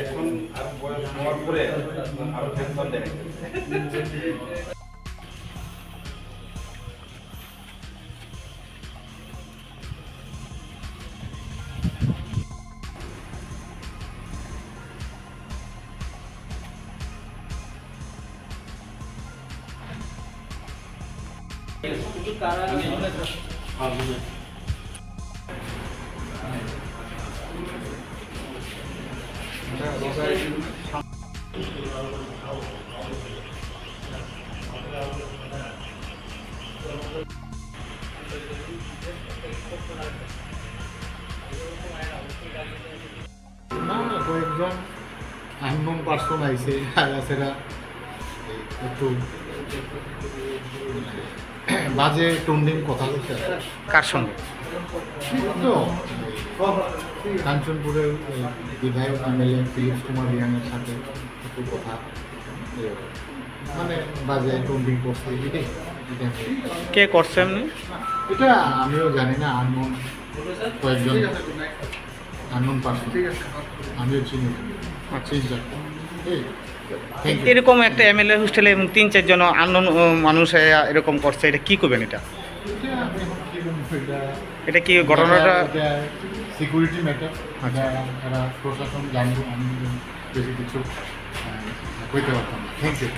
এখন আর বয়স হওয়ার পরে আরো টেনশন দেয়। কয়েকজন আননোন পার্সন আইছে আগাছেরা একটু বাজে টন্ডিং কথা বলছে। কার সঙ্গে? তো কাঞ্চনপুরের বিধায়ক এমএলএ ফিলিপস কুমার রিয়াংয়ের সাথে একটু কথা, মানে বাজে টন্ডিং করছে। কে করছেন? এটা আমিও জানি না, আননোন কয়েকজন আননোন পার্সন, আমিও চিনি। আচ্ছা, এরকম একটা এমএলএ হোস্টেলে ৩-৪ জন আননোন মানুষ এরকম করছে, এটা কি করবেন? এটা কি ঘটনাটা সিকিউরিটি ম্যাটার। আচ্ছা, এরা প্রশাসন জানবো, আমি বেশি কিছু কইতে পারতাম না। Thank you.